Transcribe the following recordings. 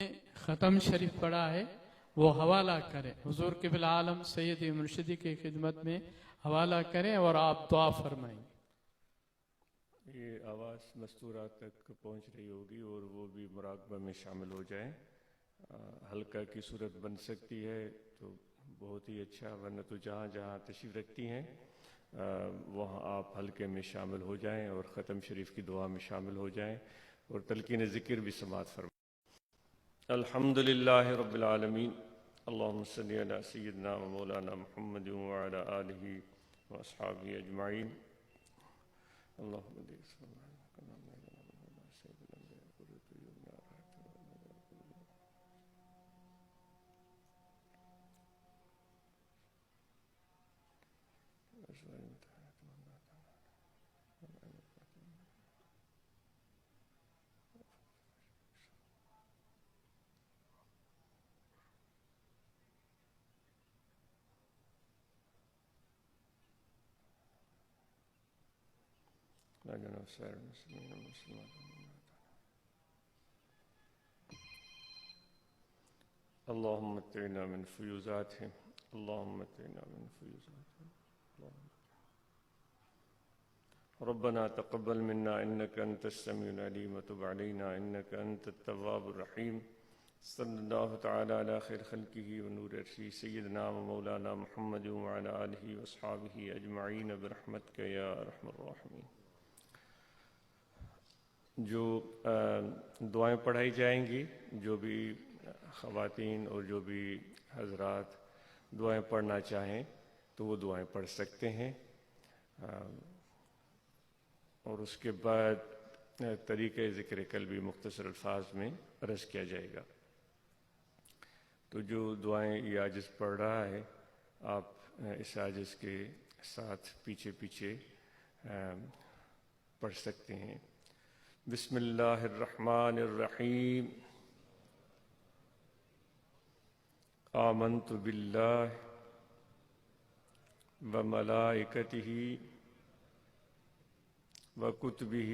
ختم شریف پڑھا ہے وہ حوالہ کریں، حضور قبلہ عالم سید مرشدی کی خدمت میں حوالہ کریں اور آپ دعا فرمائیں۔ یہ آواز مستورات تک پہنچ رہی ہوگی اور وہ بھی مراقبہ میں شامل ہو جائیں۔ حلقہ کی صورت بن سکتی ہے تو بہت ہی اچھا، ورنہ تو جہاں جہاں تشریف رکھتی ہیں وہاں آپ حلقے میں شامل ہو جائیں اور ختم شریف کی دعا میں شامل ہو جائیں اور تلقین ذکر بھی سماعت فرمائیں۔ الحمدللہ رب العالمین، اللہم صلی علی سیدنا و مولانا محمد وعلی آلہ و اصحابہ اجمعین۔ اللہم اللہم متعنا من فیوزاتہم، اللہم متعنا من فیوزاتہم، ربنا تقبل منا انك انت السميع العليم وتب علينا انك انت التواب الرحيم۔ صلی اللہ تعالی علی خیر خلقہ ونور عرشہ سیدنا و مولانا محمد وعلی آلہ واصحابہ اجمعین برحمتک یا ارحم الراحمین۔ جو دعائیں پڑھائی جائیں گی، جو بھی خواتین اور جو بھی حضرات دعائیں پڑھنا چاہیں تو وہ دعائیں پڑھ سکتے ہیں، اور اس کے بعد طریقہ ذکر قلبی مختصر الفاظ میں عرض کیا جائے گا۔ تو جو دعائیں یہ عاجز پڑھ رہا ہے آپ اس عاجز کے ساتھ پیچھے پیچھے پڑھ سکتے ہیں۔ بسم اللہ الرحمن الرحیم، آمنت باللہ وملائکتہ وکتبہ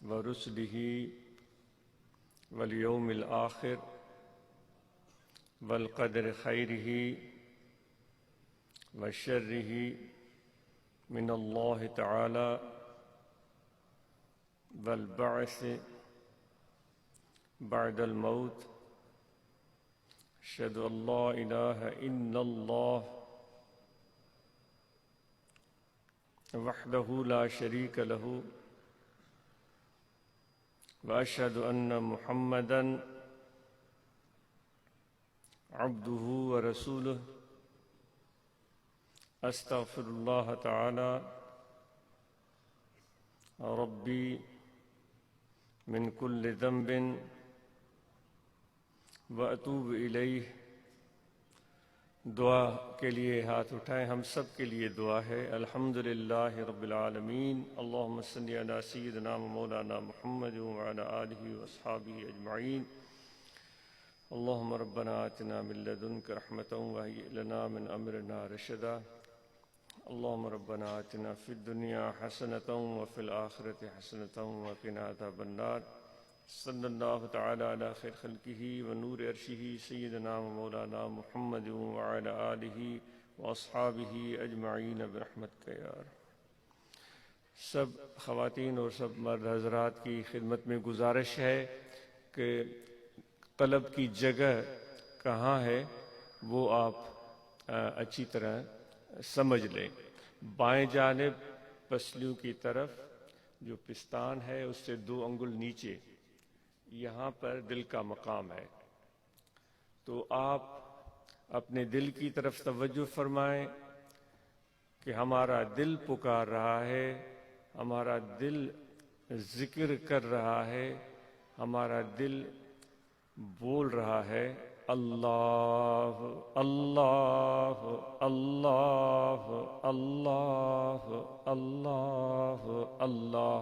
ورسلہ والیوم الآخر والقدر خیرہ وشرہ من اللہ تعالی والبعث بعد الموت، اشہد ان لا الہ الا اللہ وحدہ لا شریک لہ واشہد ان محمدا عبدہ ورسولہ، استغفر اللہ تعالی ربی من کل ذنب واتوب الیہ۔ دعا کے لیے ہاتھ اٹھائیں، ہم سب کے لیے دعا ہے۔ الحمدللہ رب العالمین، اللہم صلی علی سیدنا و مولانا محمد وعلی آلہ واصحابہ اجمعین۔ اللہم ربنا آتنا من لدنک رحمتا وہیئ لنا من امرنا رشدا۔ اللہم ربنا آتنا فی الدنیا حسنتا وفی الآخرة حسنتا وقنا عذاب النار۔ صلی اللہ تعالی علی خیر خلقہ ونور عرشہ سیدنا و مولانا محمد وعلی آلہ واصحابہ اجمعین برحمتک یا ارحم۔ سب خواتین اور سب مرد حضرات کی خدمت میں گزارش ہے کہ قلب کی جگہ کہاں ہے وہ آپ اچھی طرح سمجھ لیں۔ بائیں جانب پسلیوں کی طرف جو پستان ہے اس سے 2 انگل نیچے، یہاں پر دل کا مقام ہے، تو آپ اپنے دل کی طرف توجہ فرمائیں کہ ہمارا دل پکار رہا ہے، ہمارا دل ذکر کر رہا ہے، ہمارا دل بول رہا ہے اللہ اللہ اللہ اللہ اللہ اللہ۔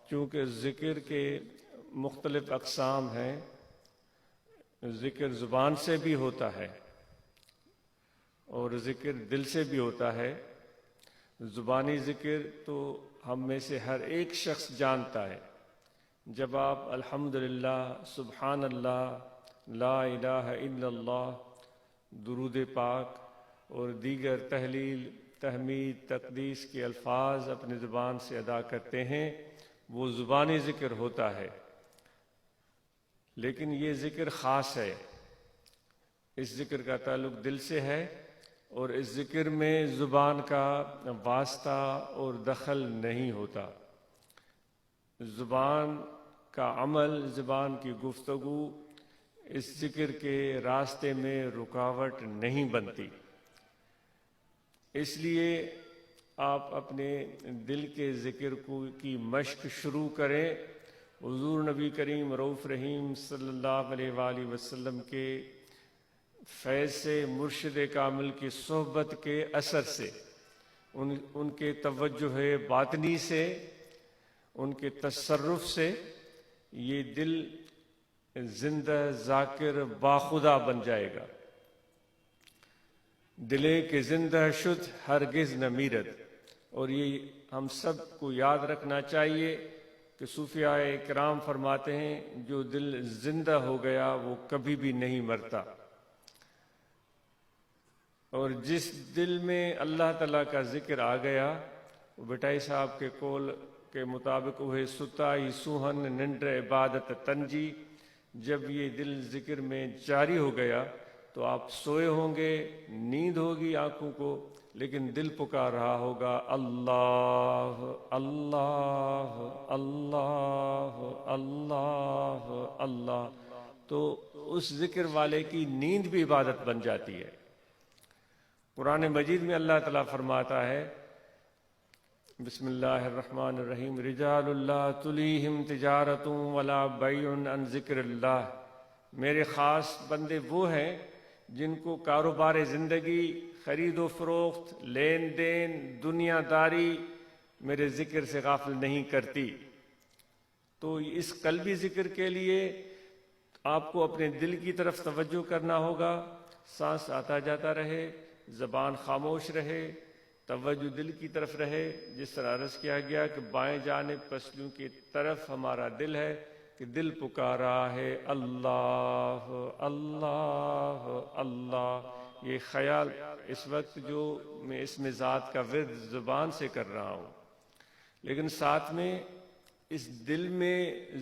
چونکہ ذکر کے مختلف اقسام ہیں، ذکر زبان سے بھی ہوتا ہے اور ذکر دل سے بھی ہوتا ہے۔ زبانی ذکر تو ہم میں سے ہر ایک شخص جانتا ہے، جب آپ الحمدللہ، سبحان اللہ، لا الہ الا اللہ، درود پاک اور دیگر تحلیل، تحمید، تقدیس کے الفاظ اپنی زبان سے ادا کرتے ہیں، وہ زبانی ذکر ہوتا ہے، لیکن یہ ذکر خاص ہے۔ اس ذکر کا تعلق دل سے ہے، اور اس ذکر میں زبان کا واسطہ اور دخل نہیں ہوتا۔ زبان کا عمل، زبان کی گفتگو اس ذکر کے راستے میں رکاوٹ نہیں بنتی۔ اس لیے آپ اپنے دل کے ذکر کی مشق شروع کریں۔ حضور نبی کریم رؤوف رحیم صلی اللہ علیہ وآلہ وسلم کے فیض سے، مرشد کامل کی صحبت کے اثر سے، ان کے توجہ باطنی سے، ان کے تصرف سے یہ دل زندہ، ذاکر، باخدا بن جائے گا۔ دلے کے زندہ شد ہرگز نہ میرد۔ اور یہ ہم سب کو یاد رکھنا چاہیے کہ صوفیاء کرام فرماتے ہیں جو دل زندہ ہو گیا وہ کبھی بھی نہیں مرتا۔ اور جس دل میں اللہ تعالیٰ کا ذکر آ گیا، وہ بٹائی صاحب کے قول کے مطابق وہ ستائی سوہن ننڈر عبادت تنجی۔ جب یہ دل ذکر میں جاری ہو گیا تو آپ سوئے ہوں گے، نیند ہوگی آنکھوں کو، لیکن دل پکار رہا ہوگا اللہ اللہ اللہ اللہ اللہ، تو اس ذکر والے کی نیند بھی عبادت بن جاتی ہے۔ قرآن مجید میں اللہ تعالیٰ فرماتا ہے، بسم اللہ الرحمن الرحیم، رجال اللہ تلیہم تجارت ولا بیع عن ذکر اللہ۔ میرے خاص بندے وہ ہیں جن کو کاروبار زندگی، خرید و فروخت، لین دین، دنیا داری میرے ذکر سے غافل نہیں کرتی۔ تو اس قلبی ذکر کے لیے آپ کو اپنے دل کی طرف توجہ کرنا ہوگا۔ سانس آتا جاتا رہے، زبان خاموش رہے، توجہ دل کی طرف رہے۔ جس طرح عرض کیا گیا کہ بائیں جانب پسلیوں کی طرف ہمارا دل ہے، کہ دل پکارا ہے اللہ اللہ اللہ۔ یہ خیال اس وقت جو میں اس میں ذات کا ورد زبان سے کر رہا ہوں، لیکن ساتھ میں اس دل میں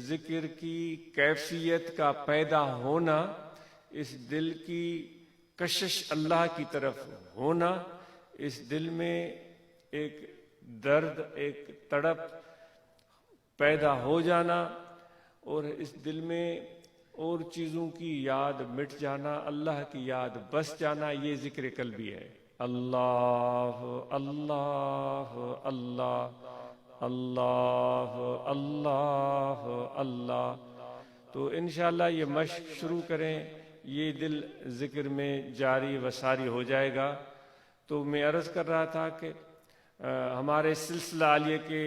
ذکر کی کیفیت کا پیدا ہونا، اس دل کی کشش اللہ کی طرف ہونا، اس دل میں ایک درد، ایک تڑپ پیدا ہو جانا، اور اس دل میں اور چیزوں کی یاد مٹ جانا، اللہ کی یاد بس جانا، یہ ذکر قلبی ہے۔ اللہ اللہ اللہ اللہ اللہ اللہ۔ تو انشاءاللہ یہ مشق شروع کریں، یہ دل ذکر میں جاری و ساری ہو جائے گا۔ تو میں عرض کر رہا تھا کہ ہمارے سلسلہ عالیہ کے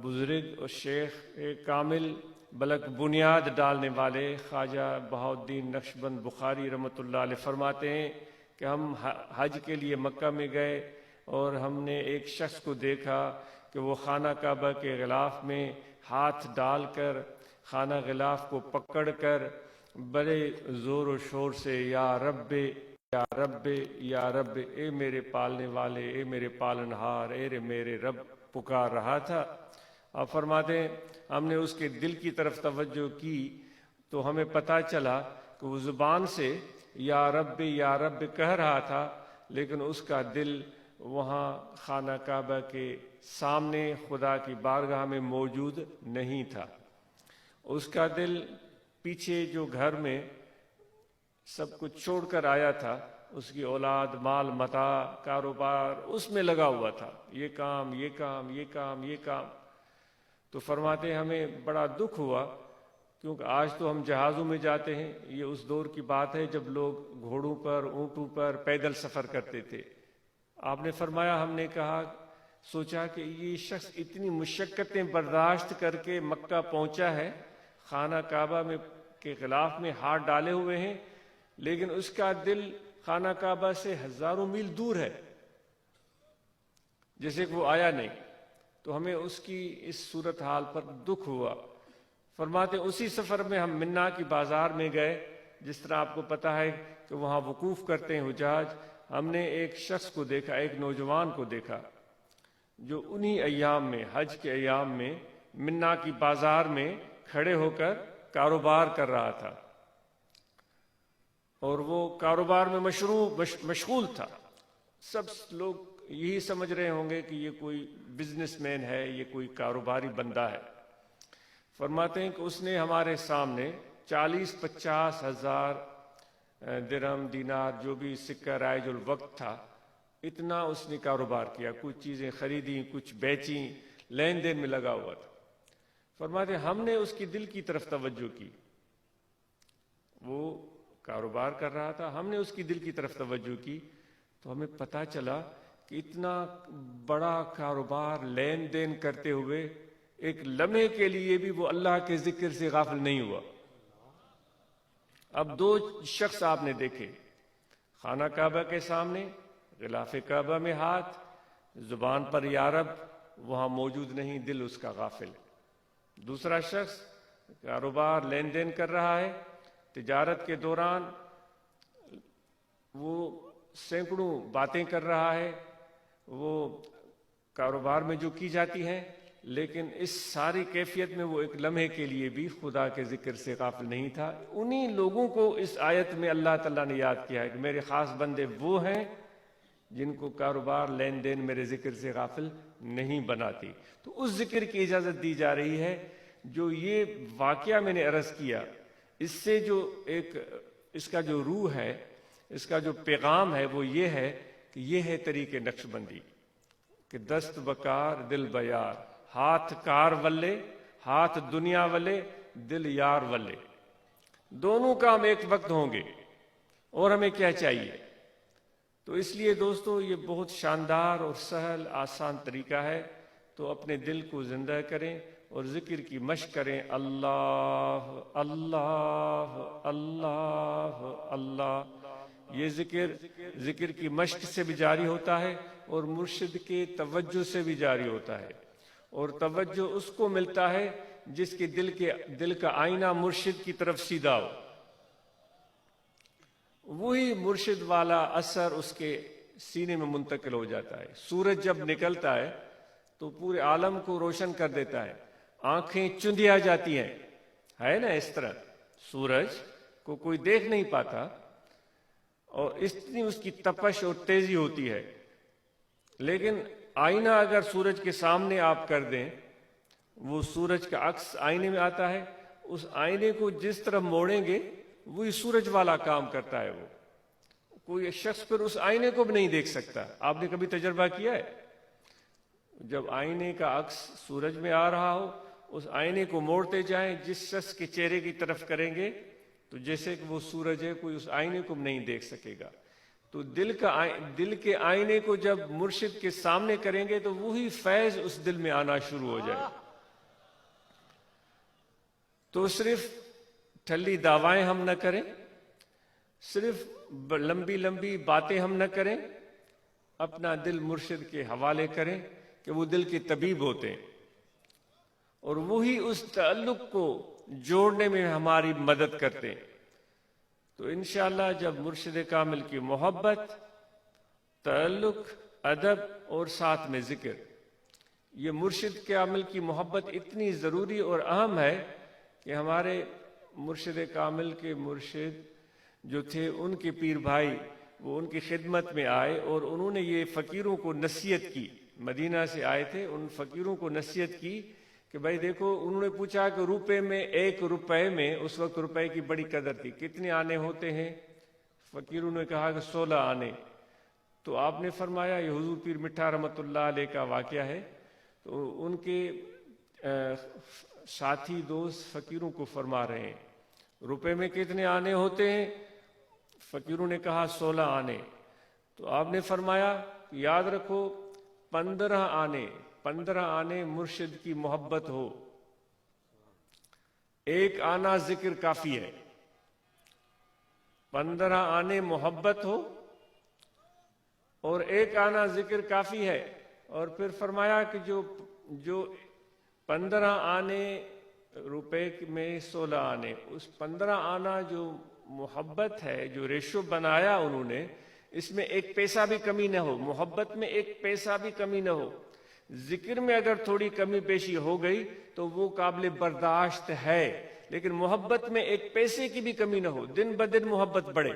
بزرگ اور شیخ کامل بلک بنیاد ڈالنے والے خواجہ بہاؤالدین نقشبند بخاری رحمۃ اللہ علیہ فرماتے ہیں کہ ہم حج کے لیے مکہ میں گئے اور ہم نے ایک شخص کو دیکھا کہ وہ خانہ کعبہ کے غلاف میں ہاتھ ڈال کر، خانہ غلاف کو پکڑ کر بڑے زور و شور سے یا رب یا رب یا رب، اے میرے پالنے والے، اے میرے پالنہار، اے میرے رب پکار رہا تھا۔ آپ فرماتے ہیں ہم نے اس کے دل کی طرف توجہ کی تو ہمیں پتہ چلا کہ وہ زبان سے یا رب کہہ رہا تھا، لیکن اس کا دل وہاں خانہ کعبہ کے سامنے خدا کی بارگاہ میں موجود نہیں تھا۔ اس کا دل پیچھے جو گھر میں سب کچھ چھوڑ کر آیا تھا، اس کی اولاد، مال، متاع، کاروبار، اس میں لگا ہوا تھا، یہ کام یہ کام یہ کام یہ کام۔ تو فرماتے ہیں ہمیں بڑا دکھ ہوا، کیونکہ آج تو ہم جہازوں میں جاتے ہیں، یہ اس دور کی بات ہے جب لوگ گھوڑوں پر، اونٹوں پر پیدل سفر کرتے تھے۔ آپ نے فرمایا، ہم نے کہا، سوچا کہ یہ شخص اتنی مشقتیں برداشت کر کے مکہ پہنچا ہے، خانہ کعبہ میں کے غلاف میں ہاتھ ڈالے ہوئے ہیں، لیکن اس کا دل خانہ کعبہ سے ہزاروں میل دور ہے، جیسے کہ وہ آیا نہیں۔ تو ہمیں اس کی اس صورتحال پر دکھ ہوا۔ فرماتے اسی سفر میں ہم منا کی بازار میں گئے، جس طرح آپ کو پتہ ہے کہ وہاں وقوف کرتے ہیں حجاج۔ ہم نے ایک شخص کو دیکھا، ایک نوجوان کو دیکھا جو انہی ایام میں، حج کے ایام میں، منا کی بازار میں کھڑے ہو کر کاروبار کر رہا تھا، اور وہ کاروبار میں مشغول تھا۔ سب لوگ یہی سمجھ رہے ہوں گے کہ یہ کوئی بزنس مین ہے، یہ کوئی کاروباری بندہ ہے۔ فرماتے ہیں کہ اس نے ہمارے سامنے 40-50 ہزار درہم، دینار، جو بھی سکہ رائج الوقت تھا، اتنا اس نے کاروبار کیا، کچھ چیزیں خریدیں، کچھ بیچیں، لین دین میں لگا ہوا تھا۔ فرماتے ہیں ہم نے اس کی دل کی طرف توجہ کی، وہ کاروبار کر رہا تھا، ہم نے اس کی دل کی طرف توجہ کی، تو ہمیں پتہ چلا کہ اتنا بڑا کاروبار لین دین کرتے ہوئے ایک لمحے کے لیے بھی وہ اللہ کے ذکر سے غافل نہیں ہوا۔ اب دو شخص آپ نے دیکھے، خانہ کعبہ کے سامنے، غلاف کعبہ میں ہاتھ، زبان پر یا رب، وہاں موجود نہیں، دل اس کا غافل۔ دوسرا شخص کاروبار لین دین کر رہا ہے، تجارت کے دوران وہ سینکڑوں باتیں کر رہا ہے، وہ کاروبار میں جو کی جاتی ہیں، لیکن اس ساری کیفیت میں وہ ایک لمحے کے لیے بھی خدا کے ذکر سے غافل نہیں تھا۔ انہی لوگوں کو اس آیت میں اللہ تعالیٰ نے یاد کیا ہے کہ میرے خاص بندے وہ ہیں جن کو کاروبار لین دین میرے ذکر سے غافل نہیں بناتی۔ تو اس ذکر کی اجازت دی جا رہی ہے۔ جو یہ واقعہ میں نے عرض کیا، اس سے جو ایک اس کا جو روح ہے، اس کا جو پیغام ہے، وہ یہ ہے کہ یہ ہے طریق نقش بندی کہ دست بکار دل بیار، ہاتھ کار ولے، ہاتھ دنیا ولے، دل یار ولے، دونوں کام ایک وقت ہوں گے۔ اور ہمیں کیا چاہیے؟ تو اس لیے دوستو یہ بہت شاندار اور سہل آسان طریقہ ہے، تو اپنے دل کو زندہ کریں اور ذکر کی مشق کریں۔ اللہ اللہ اللہ اللہ، یہ ذکر کی مشق سے بھی جاری ہوتا ہے اور مرشد کے توجہ سے بھی جاری ہوتا ہے، اور توجہ اس کو ملتا ہے جس کے دل کا آئینہ مرشد کی طرف سیدھا ہو، وہی مرشد والا اثر اس کے سینے میں منتقل ہو جاتا ہے۔ سورج جب نکلتا ہے تو پورے عالم کو روشن کر دیتا ہے، آنکھیں چندیا جاتی ہیں، ہے نا؟ اس طرح سورج کو کوئی دیکھ نہیں پاتا، اور اتنی اس کی تپش اور تیزی ہوتی ہے، لیکن آئینہ اگر سورج کے سامنے آپ کر دیں، وہ سورج کا عکس آئینے میں آتا ہے، اس آئینے کو جس طرح موڑیں گے وہی سورج والا کام کرتا ہے۔ وہ کوئی شخص پھر اس آئینے کو بھی نہیں دیکھ سکتا۔ آپ نے کبھی تجربہ کیا ہے؟ جب آئینے کا عکس سورج میں آ رہا ہو، اس آئینے کو موڑتے جائیں، جس شخص کے چہرے کی طرف کریں گے تو جیسے کہ وہ سورج ہے، کوئی اس آئینے کو بھی نہیں دیکھ سکے گا۔ تو دل کے آئینے کو جب مرشد کے سامنے کریں گے تو وہی فیض اس دل میں آنا شروع ہو جائے۔ تو صرف ٹھلی دعوائیں ہم نہ کریں، صرف لمبی لمبی باتیں ہم نہ کریں، اپنا دل مرشد کے حوالے کریں کہ وہ دل کے طبیب ہوتے ہیں، اور وہی اس تعلق کو جوڑنے میں ہماری مدد کرتے ہیں۔ تو انشاءاللہ جب مرشد کامل کی محبت، تعلق، ادب اور ساتھ میں ذکر، یہ مرشد کامل کی محبت اتنی ضروری اور اہم ہے کہ ہمارے مرشد کامل کے مرشد جو تھے، ان کے پیر بھائی، وہ ان کی خدمت میں آئے اور انہوں نے یہ فقیروں کو نصیحت کی، مدینہ سے آئے تھے، ان فقیروں کو نصیحت کی کہ بھائی دیکھو، انہوں نے پوچھا کہ روپے میں، 1 روپے میں، اس وقت روپے کی بڑی قدر تھی، کتنے آنے ہوتے ہیں؟ فقیروں نے کہا کہ 16 آنے۔ تو آپ نے فرمایا، یہ حضور پیر مٹھا رحمۃ اللہ علیہ کا واقعہ ہے۔ تو ان کے ساتھی دوست فقیروں کو فرما رہے ہیں روپے میں کتنے آنے ہوتے ہیں؟ فقیروں نے کہا 16 آنے۔ تو آپ نے فرمایا یاد رکھو 15 آنے مرشد کی محبت ہو، 1 آنا ذکر کافی ہے۔ 15 آنے محبت ہو اور 1 آنا ذکر کافی ہے۔ اور پھر فرمایا کہ جو جو 15 آنے روپے میں 16 آنے، اس 15 آنا جو محبت ہے، جو ریشو بنایا انہوں نے، اس میں ایک پیسہ بھی کمی نہ ہو، محبت میں ایک پیسہ بھی کمی نہ ہو۔ ذکر میں اگر تھوڑی کمی بیشی ہو گئی تو وہ قابل برداشت ہے، لیکن محبت میں ایک پیسے کی بھی کمی نہ ہو، دن بدن محبت بڑھے۔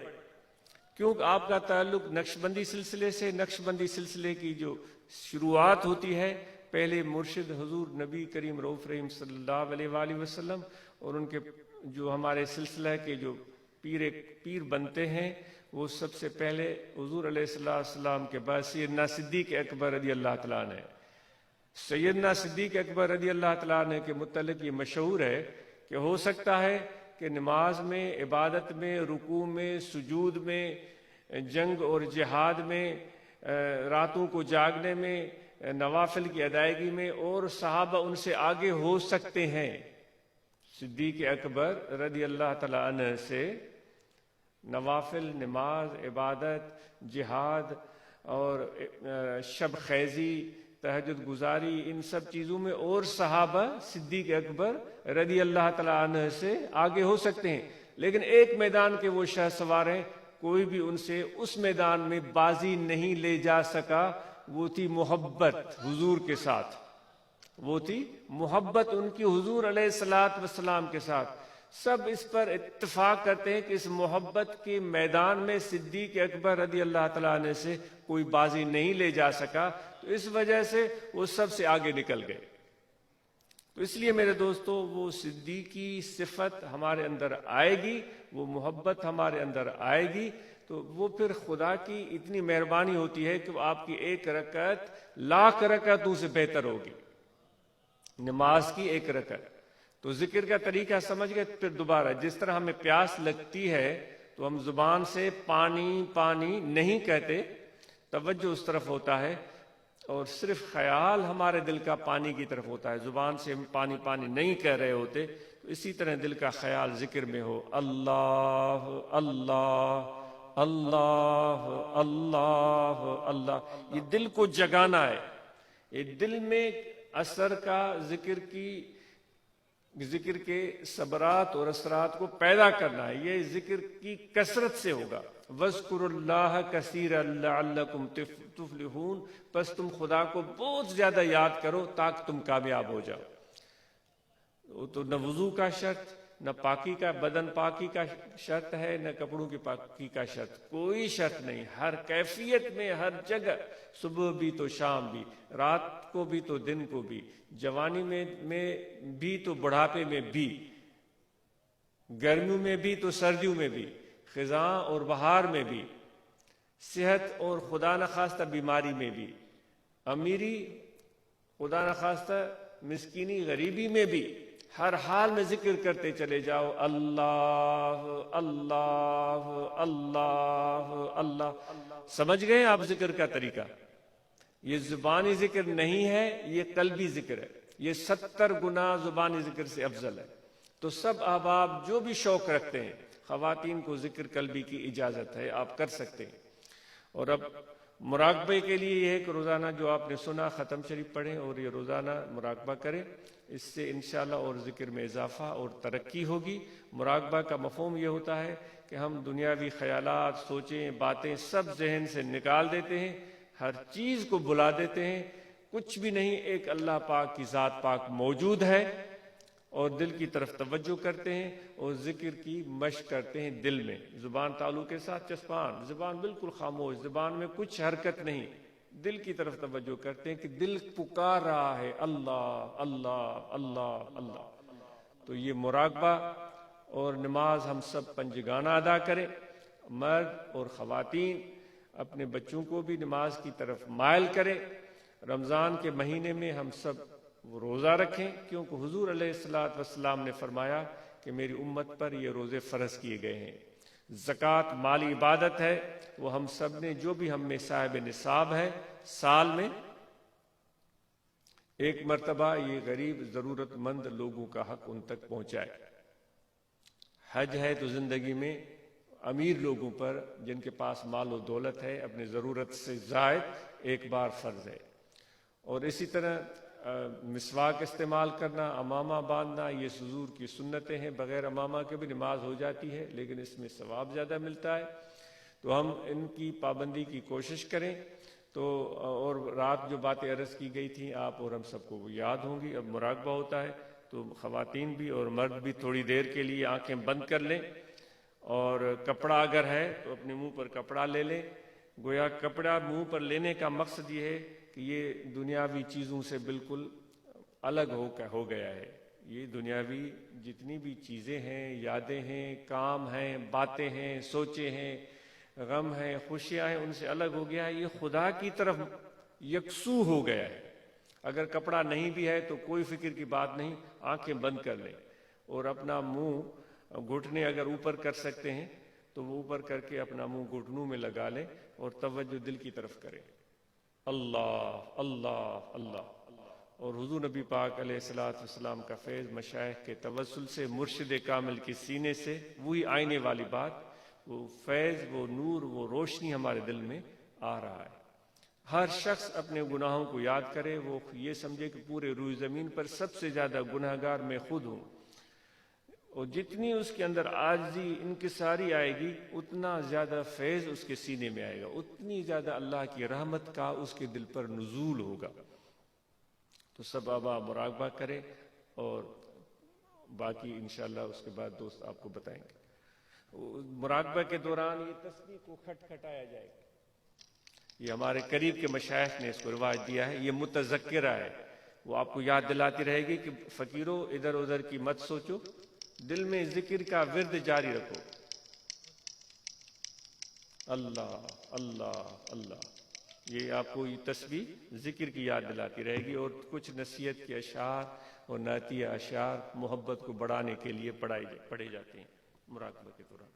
کیونکہ آپ کا تعلق نقشبندی سلسلے سے، نقشبندی سلسلے کی جو شروعات ہوتی ہے، پہلے مرشد حضور نبی کریم رؤوف رحیم صلی اللہ علیہ وآلہ وسلم، اور ان کے جو ہمارے سلسلہ کے جو پیر بنتے ہیں، وہ سب سے پہلے حضور علیہ السلام کے بعد سیدنا صدیق اکبر رضی اللہ تعالیٰ عنہ۔ سیدنا صدیق اکبر رضی اللہ تعالیٰ عنہ کے متعلق یہ مشہور ہے کہ ہو سکتا ہے کہ نماز میں، عبادت میں، رکوع میں، سجود میں، جنگ اور جہاد میں، راتوں کو جاگنے میں، نوافل کی ادائیگی میں، اور صحابہ ان سے آگے ہو سکتے ہیں۔ صدیق اکبر رضی اللہ تعالیٰ عنہ سے نوافل، نماز، عبادت، جہاد اور شب خیزی، تہجد گزاری، ان سب چیزوں میں اور صحابہ صدیق اکبر رضی اللہ تعالیٰ عنہ سے آگے ہو سکتے ہیں، لیکن ایک میدان کے وہ شہ سوار ہیں، کوئی بھی ان سے اس میدان میں بازی نہیں لے جا سکا، وہ تھی محبت حضور کے ساتھ، وہ تھی محبت ان کی حضور علیہ السلام کے ساتھ۔ سب اس پر اتفاق کرتے ہیں کہ اس محبت کے میدان میں صدیق اکبر رضی اللہ تعالیٰ عنہ سے کوئی بازی نہیں لے جا سکا، تو اس وجہ سے وہ سب سے آگے نکل گئے۔ تو اس لیے میرے دوستو، وہ صدیقی صفت ہمارے اندر آئے گی، وہ محبت ہمارے اندر آئے گی، تو وہ پھر خدا کی اتنی مہربانی ہوتی ہے کہ وہ آپ کی ایک رکعت لاکھ رکعتوں سے بہتر ہوگی، نماز کی ایک رکعت۔ تو ذکر کا طریقہ سمجھ گئے؟ پھر دوبارہ، جس طرح ہمیں پیاس لگتی ہے تو ہم زبان سے پانی پانی نہیں کہتے، توجہ اس طرف ہوتا ہے، اور صرف خیال ہمارے دل کا پانی کی طرف ہوتا ہے، زبان سے ہم پانی پانی نہیں کہہ رہے ہوتے۔ تو اسی طرح دل کا خیال ذکر میں ہو، اللہ اللہ اللہ اللہ اللہ، یہ دل کو جگانا ہے، یہ دل میں اثر کا، ذکر کے ثمرات اور اثرات کو پیدا کرنا ہے، یہ ذکر کی کثرت سے ہوگا۔ وَاذْكُرُوا اللَّهَ كَثِيرًا لَعَلَّكُمْ تُفْلِحُونَ، پس تم خدا کو بہت زیادہ یاد کرو تاکہ تم کامیاب ہو جاؤ۔ تو نہ وضو کا شرط، نہ پاکی کا، بدن پاکی کا شرط ہے، نہ کپڑوں کی پاکی کا شرط، کوئی شرط نہیں، ہر کیفیت میں، ہر جگہ، صبح بھی تو شام بھی، رات کو بھی تو دن کو بھی، جوانی میں بھی تو بڑھاپے میں بھی، گرمیوں میں بھی تو سردیوں میں بھی، خزاں اور بہار میں بھی، صحت اور خدا نخواستہ بیماری میں بھی، امیری، خدا نخواستہ مسکینی، غریبی میں بھی، ہر حال میں ذکر کرتے چلے جاؤ، اللہ اللہ اللہ اللہ۔ سمجھ گئے آپ ذکر کا طریقہ؟ یہ زبانی ذکر نہیں ہے، یہ قلبی ذکر ہے، یہ 70 گنا زبانی ذکر سے افضل ہے۔ تو سب احباب جو بھی شوق رکھتے ہیں، خواتین کو ذکر قلبی کی اجازت ہے، آپ کر سکتے ہیں۔ اور اب مراقبے کے لیے یہ ہے کہ روزانہ جو آپ نے سنا ختم شریف پڑھیں اور یہ روزانہ مراقبہ کریں، اس سے انشاءاللہ اور ذکر میں اضافہ اور ترقی ہوگی۔ مراقبہ کا مفہوم یہ ہوتا ہے کہ ہم دنیاوی خیالات، سوچیں، باتیں سب ذہن سے نکال دیتے ہیں، ہر چیز کو بلا دیتے ہیں، کچھ بھی نہیں، ایک اللہ پاک کی ذات پاک موجود ہے، اور دل کی طرف توجہ کرتے ہیں اور ذکر کی مشق کرتے ہیں دل میں، زبان تالو کے ساتھ چسپان، زبان بالکل خاموش، زبان میں کچھ حرکت نہیں، دل کی طرف توجہ کرتے ہیں کہ دل پکار رہا ہے اللہ اللہ اللہ اللہ۔ تو یہ مراقبہ اور نماز ہم سب پنجگانہ ادا کریں، مرد اور خواتین اپنے بچوں کو بھی نماز کی طرف مائل کریں۔ رمضان کے مہینے میں ہم سب روزہ رکھیں، کیونکہ حضور علیہ السلام نے فرمایا کہ میری امت پر یہ روزے فرض کیے گئے ہیں۔ زکوٰۃ مالی عبادت ہے، وہ ہم سب نے، جو بھی ہم میں صاحب نصاب ہے، سال میں ایک مرتبہ یہ غریب ضرورت مند لوگوں کا حق ان تک پہنچائے۔ حج ہے تو زندگی میں امیر لوگوں پر، جن کے پاس مال و دولت ہے، اپنی ضرورت سے زائد ایک بار فرض ہے۔ اور اسی طرح مسواک استعمال کرنا، امامہ باندھنا، یہ حضور کی سنتیں ہیں، بغیر امامہ کے بھی نماز ہو جاتی ہے لیکن اس میں ثواب زیادہ ملتا ہے، تو ہم ان کی پابندی کی کوشش کریں۔ تو اور رات جو باتیں عرض کی گئی تھیں آپ اور ہم سب کو وہ یاد ہوں گی۔ اب مراقبہ ہوتا ہے تو خواتین بھی اور مرد بھی تھوڑی دیر کے لیے آنکھیں بند کر لیں، اور کپڑا اگر ہے تو اپنے منہ پر کپڑا لے لیں۔ گویا کپڑا منہ پر لینے کا مقصد یہ ہے کہ یہ دنیاوی چیزوں سے بالکل الگ ہو گیا ہے، یہ دنیاوی جتنی بھی چیزیں ہیں، یادیں ہیں، کام ہیں، باتیں ہیں، سوچیں ہیں، غم ہیں، خوشیاں ہیں، ان سے الگ ہو گیا ہے، یہ خدا کی طرف یکسو ہو گیا ہے۔ اگر کپڑا نہیں بھی ہے تو کوئی فکر کی بات نہیں، آنکھیں بند کر لیں اور اپنا منہ گھٹنے اگر اوپر کر سکتے ہیں تو وہ اوپر کر کے اپنا منہ گھٹنوں میں لگا لیں اور توجہ دل کی طرف کریں، اللہ اللہ اللہ۔ اور حضور نبی پاک علیہ السلام کا فیض مشائخ کے توسل سے، مرشد کامل کے سینے سے، وہی آئینے والی بات، وہ فیض، وہ نور، وہ روشنی ہمارے دل میں آ رہا ہے۔ ہر شخص اپنے گناہوں کو یاد کرے، وہ یہ سمجھے کہ پورے روئے زمین پر سب سے زیادہ گناہگار میں خود ہوں، اور جتنی اس کے اندر عاجزی انکساری آئے گی اتنا زیادہ فیض اس کے سینے میں آئے گا، اتنی زیادہ اللہ کی رحمت کا اس کے دل پر نزول ہوگا۔ تو سب آبا مراقبہ کریں، اور باقی انشاءاللہ اس کے بعد دوست آپ کو بتائیں گے۔ مراقبہ کے دوران یہ تسبیح کو کھٹکھٹایا جائے گا، یہ ہمارے قریب کے مشائخ نے اس کو رواج دیا ہے، یہ متذکرہ ہے، وہ آپ کو یاد دلاتی رہے گی کہ فقیروں ادھر ادھر کی مت سوچو، دل میں ذکر کا ورد جاری رکھو، اللہ اللہ اللہ۔ یہ آپ کو یہ تسبیح ذکر کی یاد دلاتی رہے گی، اور کچھ نصیحت کے اشعار اور نعتیہ اشعار محبت کو بڑھانے کے لیے پڑھے جاتے ہیں مراقبہ کے دوران۔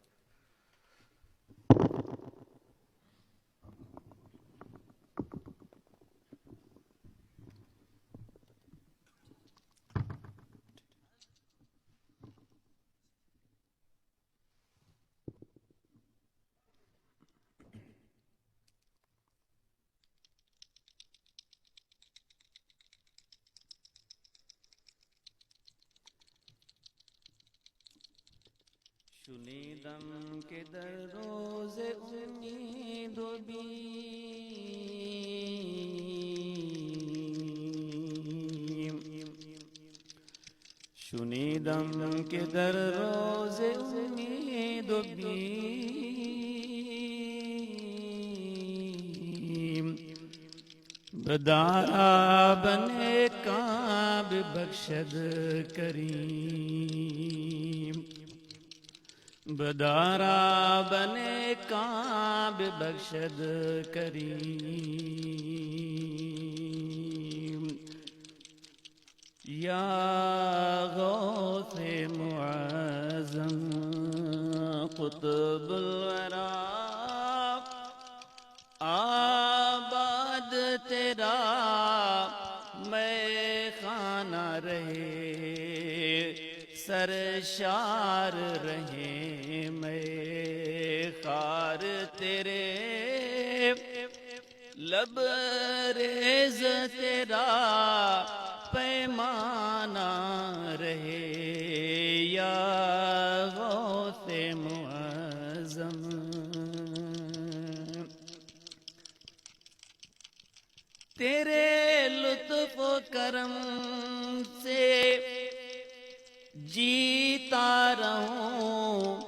شنیدم که در روز امید و بیم، شنیدم که در روز امید و بیم، بدارا بنے کعب بخشد کریم، بدارا بنے کعب بخشد کریم، یا غوث معظم قطب الورا، آباد تیرا میں خانہ رہے، سرشار رہے میں خار تیرے، لبریز تیرا پیمانہ رہے، یا غوث معظم۔ تیرے لطف و کرم سے جیتا رہوں،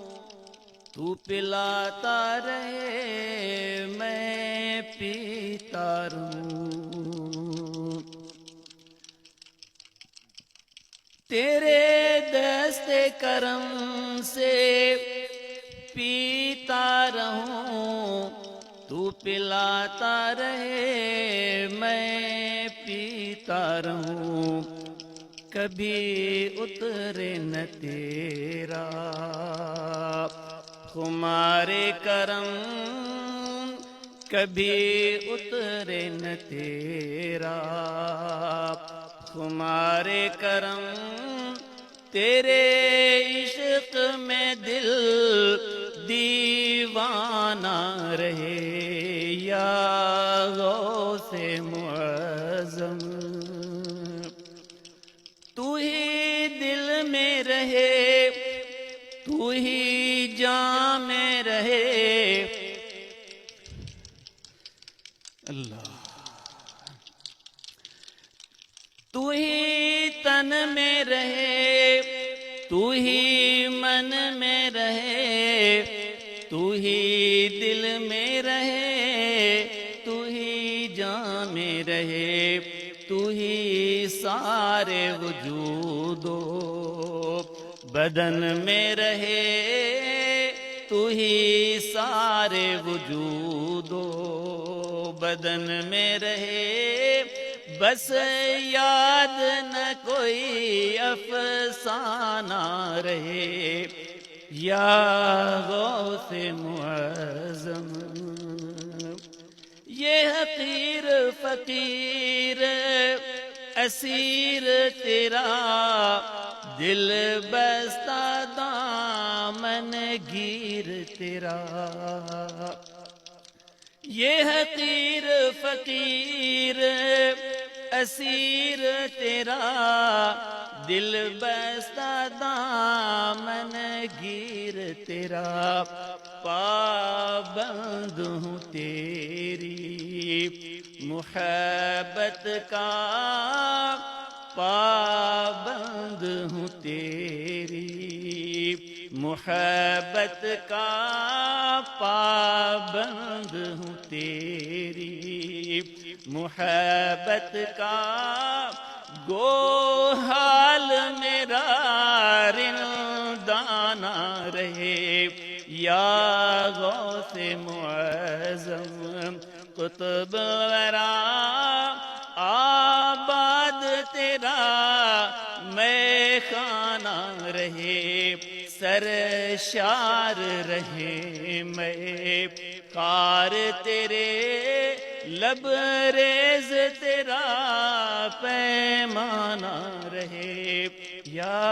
تو پلاتا رہے میں پیتا رہوں، تیرے دست کرم سے پیتا رہوں، تو پلاتا رہے میں پیتا رہوں، کبھی اترے نہ تیرا خمار کرم، کبھی اترے نہ تیرا خمار کرم، تیرے عشق میں دل دیوانہ رہے، یا غوث معظم۔ تو ہی دل میں رہے، تو ہی جان میں رہے، اللہ تو ہی تن میں رہے، تو ہی من میں رہے، تو ہی دل میں رہے، تو ہی جان میں رہے، تو ہی سارے وجود و بدن میں رہے، تو ہی سارے وجود و بدن میں رہے، بس یاد نہ کوئی افسانہ رہے، یا غوث معظم یہ حقیر فقیر اسیر تیرا، دل بستہ دامن گیر تیرا، یہ حقیر فقیر اسیر تیرا، دل بستہ دامن گیر تیرا، پابند ہوں تیری محبت کا، پابند ہوں تیری محبت کا، پابند ہوں تیری محبت کا، گو حال میرا رندانہ رہے، یا غوث معظم قطب ورا، آباد تیرا میں خانہ رہے، سرشار رہے میں کار تیرے، لبریز تیرا پیمانہ رہے، یا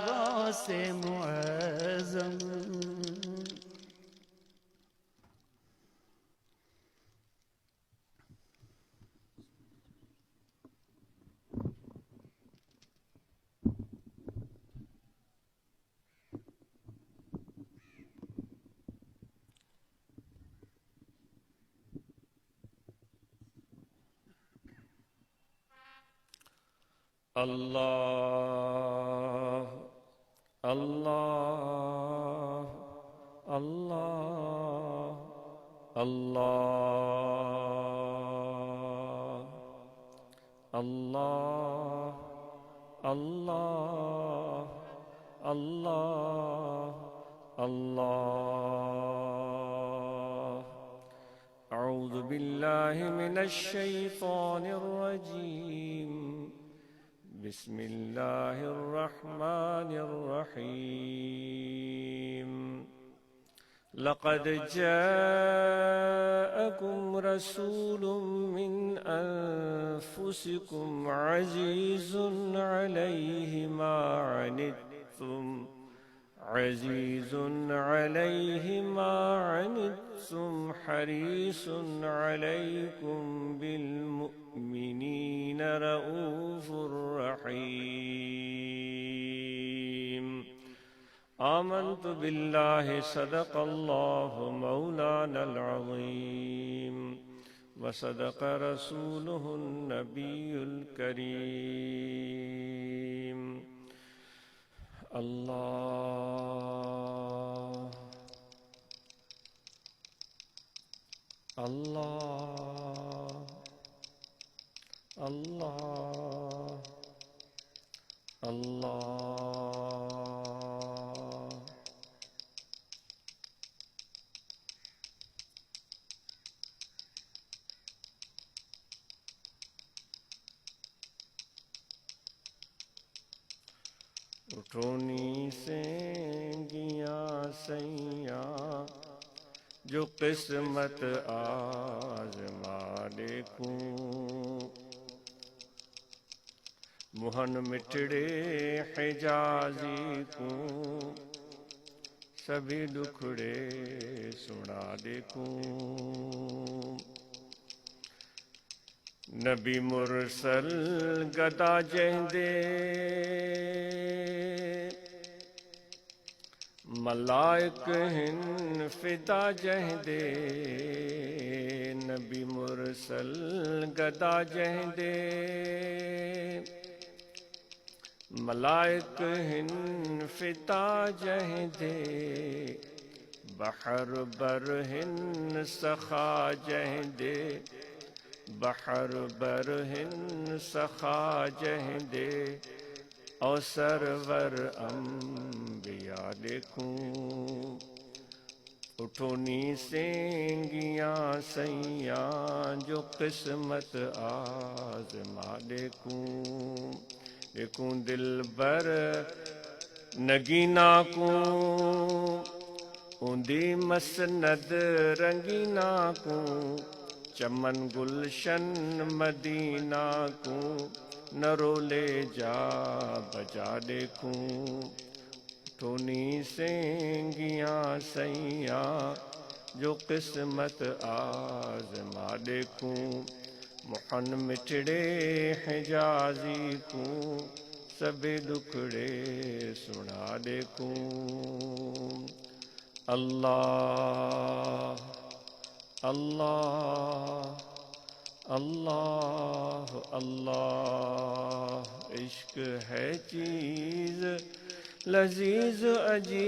غوث معظم۔ اللہ اللہ اللہ اللہ اللہ اللہ اللہ اللہ، اعوذ باللہ من الشیطان الرجیم، بسم اللہ الرحمن الرحیم، لقد جاءكم رسول من أنفسكم عزيز عليه ما عنتم، عزيز عليه ما عنتم، حريص عليكم بالمؤمنين رؤوف رحيم، آمنت بالله صدق الله مولانا العظيم، وصدق رسوله النبي الكريم، الله الله الله الله، اٹھونی سینگیاں سیاں جو قسمت آزما دیکھوں، موہن مٹڑے حجازی کو سبھی دکھڑے سنا دیکھوں، نبی مرسل گدا جہندے ملائک ہن فدا جہندے نبی مرسل گدا جہندے ملائک ہن فدا جہندے بحر بر ہن سخا جہندے بحر بر ہن سخا جہندے او سرور انبیاء دیکھوں اٹھونی سینگیاں سیاں جو قسمت آزما دیکھوں دیکھوں دل بر نگینا کو اندی مسند رنگینا کو چمن گلشن مدینہ کو نرو لے جا بجا دیکھوں ٹھونی سینگیاں سیاں جو قسمت آزما دیکھوں محن مٹھڑے حجازی کو سب دکھڑے سنا دیکھوں اللہ اللہ اللہ اللہ عشق ہے چیز لذیذ عجیب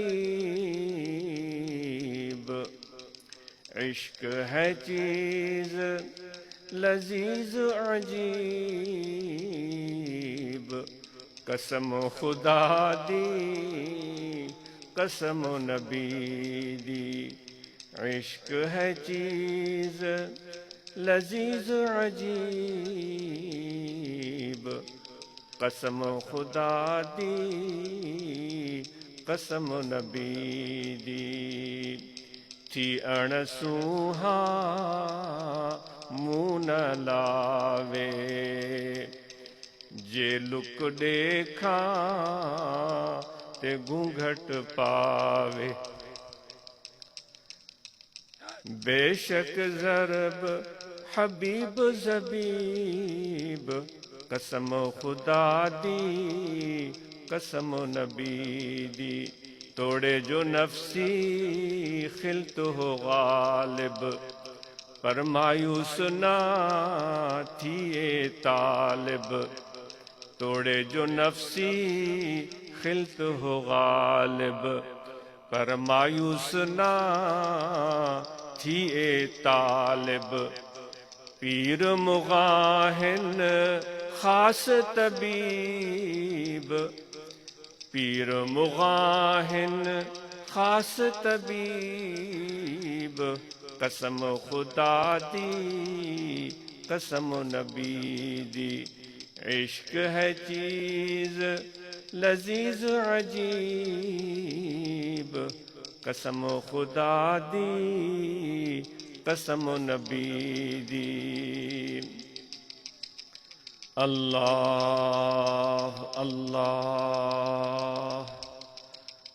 عشق ہے چیز لذیذ عجیب قسم خدا دی قسم نبی دی عشق ہے چیز لذیذ عجیب قسم خدا دی قسم نبی دی تھی اڑسوہا منہ نہ لاوے جے لک دیکھا تے گھونگھٹ پاوے بے شک ضرب حبیب زبیب قسم خدا دی قسم نبی دی توڑے جو نفسی خلط ہو غالب پر مایوس نہ تھیے طالب توڑے جو نفسی خلط ہو غالب پر مایوس نہ تھیے طالب پیر مغاہن خاص طبیب پیر مغاہن خاص طبیب قسم خدا دی قسم نبی دی عشق ہے چیز لذیذ عجیب قسم خدا دی قسم نبی دی اللہ اللہ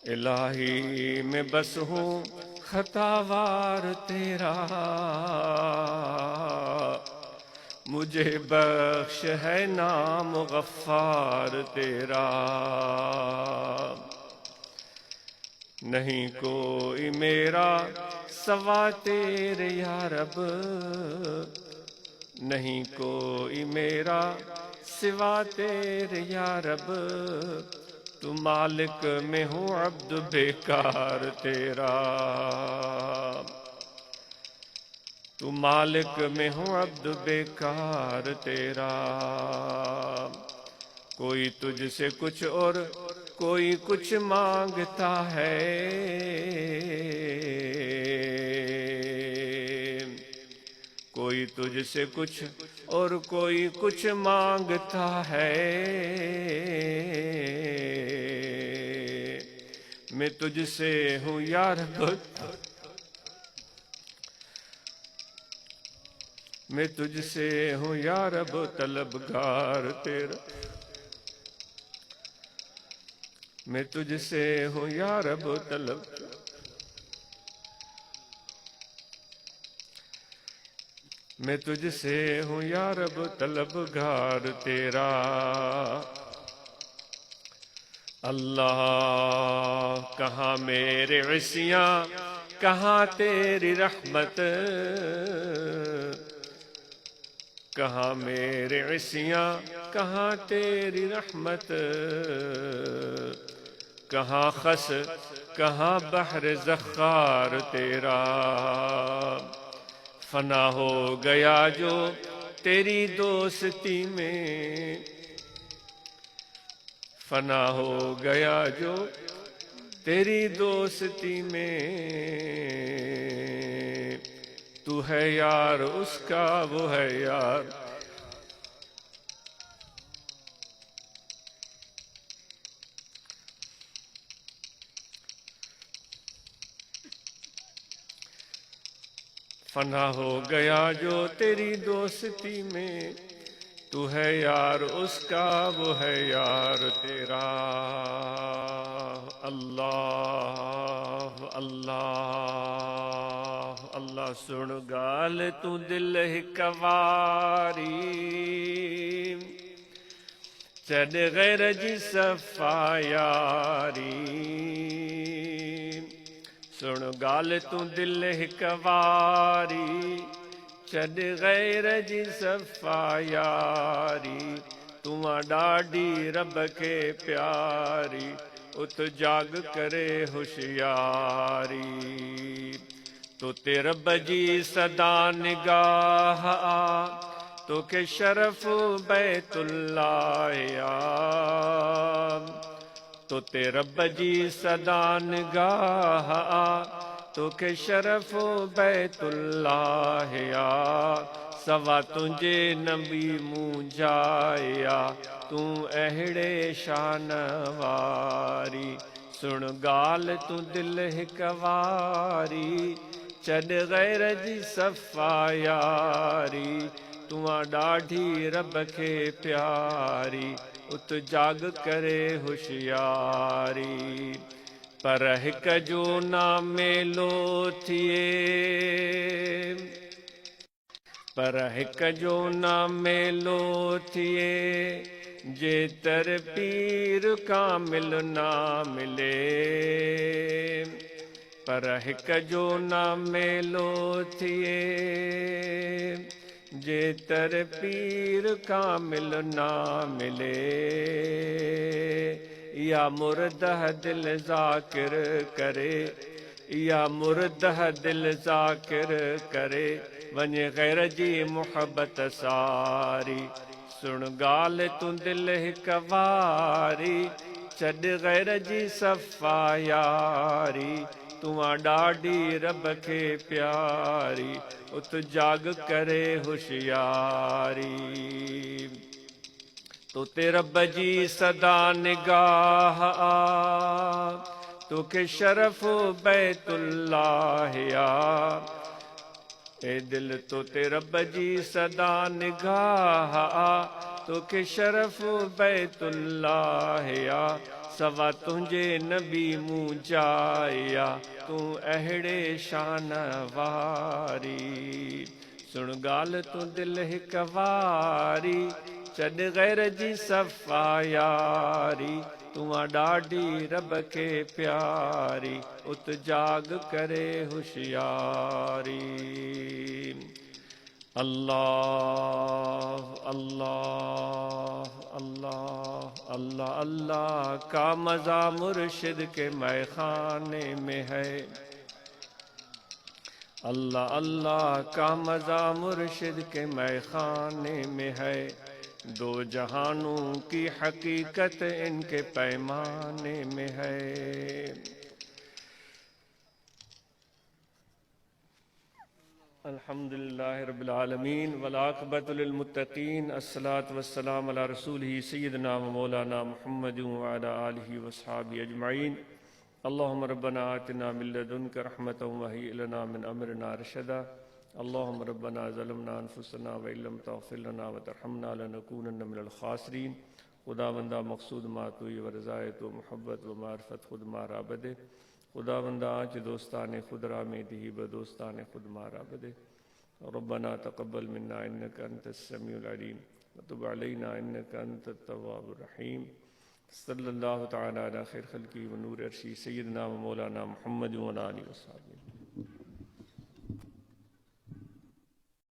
الہی میں بس ہوں خطاوار تیرا مجھے بخش ہے نام غفار تیرا نہیں کوئی میرا سوا تیرے یا رب نہیں کوئی میرا سوا تیرے یا رب تو مالک میں ہوں عبد بیکار تیرا تو مالک میں ہوں عبد بیکار تیرا کوئی تجھ سے کچھ اور کوئی کچھ مانگتا ہے کوئی تجھ سے کچھ اور کوئی کچھ مانگتا ہے میں تجھ سے ہوں یا رب میں تجھ سے ہوں یا رب طلبگار تیرا میں تجھ سے ہوں یا رب طلب میں تجھ سے ہوں یا رب طلبگار تیرا، اللہ کہاں میرے عصیاں کہاں تیری رحمت، کہاں میرے عصیاں کہاں تیری رحمت، کہاں خس کہاں بحر زخار تیرا، فنا ہو گیا جو تیری دوستی میں، فنا ہو گیا جو تیری دوستی میں، تو ہے یار اس کا وہ ہے یار، فنا ہو گیا جو تیری دوستی میں، تو ہے یار اس کا وہ ہے یار تیرا، اللہ اللہ اللہ سن گال تو دل ہکواری، چڈ غیر جی صفا یاری، سن گال تو دل ہکواری، چڈ غیر جی صفا یاری، تواں ڈاڈی رب کے پیاری، ات جاگ کرے ہوشیاری، تو تے رب جی صدا نگاہ آ، تو کہ شرف بیت اللہ آ، تو تے رب جی صدا نگاہ آ، تو کہ شرف بیت اللہ آ، سوا تجھے نبی منہ جایا، تو اہڑے شان واری، سن گال تو دل ہکواری، چڈ غیر جی صفا یاری، تواں ڈاڈھی رب کے پیاری، ات جاگ کرے ہوشیاری، پر ہک جو نام لو تھیے، پر ہک جو نام لو تھیے، جے تر پیر کامل نہ ملے، پر ہک جو نام لو تھیے، جے تر پیر کامل نہ ملے، یا مردہ دل ذاکر کرے، یا مردہ دل ذاکر کرے، ونج غیر جی محبت ساری، سن گال تو دل ہکواری، چڈ غیر جی صفا یاری، تواں ڈاڈی رب کے پیاری، ات جاگ کرے ہوشیاری، تو تے رب جی صدا نگاہ آ، تو کہ شرف بیت اللہ آ، اے دل تو تے رب جی صدا نگاہ آ، تو کہ شرف بیت اللہ آ، سوا تجھے نبی منہ جایا، تو اہڑے شان واری، سن گال تو دل ہکواری، چڈ غیر جی صفا یاری، تواں ڈاڈی رب کے پیاری، ات جاگ کرے ہوشیاری، اللہ اللہ اللہ اللہ اللہ کا مزہ مرشد کے میخانے میں ہے، اللہ اللہ کا مزہ مرشد کے میخانے میں ہے، دو جہانوں کی حقیقت ان کے پیمانے میں ہے، الحمدللہ رب العالمین والعاقبۃ للمتقین، الصلاۃ والسلام علی رسولہ سیدنا و مولانا محمد وعلی آلہ وصحابہ اجمعین، اللہم ربنا آتنا من لدنک رحمۃ وہیئ لنا من امرنا رشدا، اللہم ربنا ظلمنا انفسنا وإن لم تغفر لنا وترحمنا لنکونن من الخاسرین، خداوندہ مقصود ما توئی و رضایت و محبت و معرفت خود مارا بدے، خداوندہ آنچ دوستان خود را میں دہی بدوستان خود مارا بدے، ربنا تقبل منا إنك أنت السميع العليم وتب علينا إنك أنت التواب الرحيم صلی اللہ تعالی علی خیر خلقی ونور عرشی سیدنا و مولانا محمد و علی وصحبہ.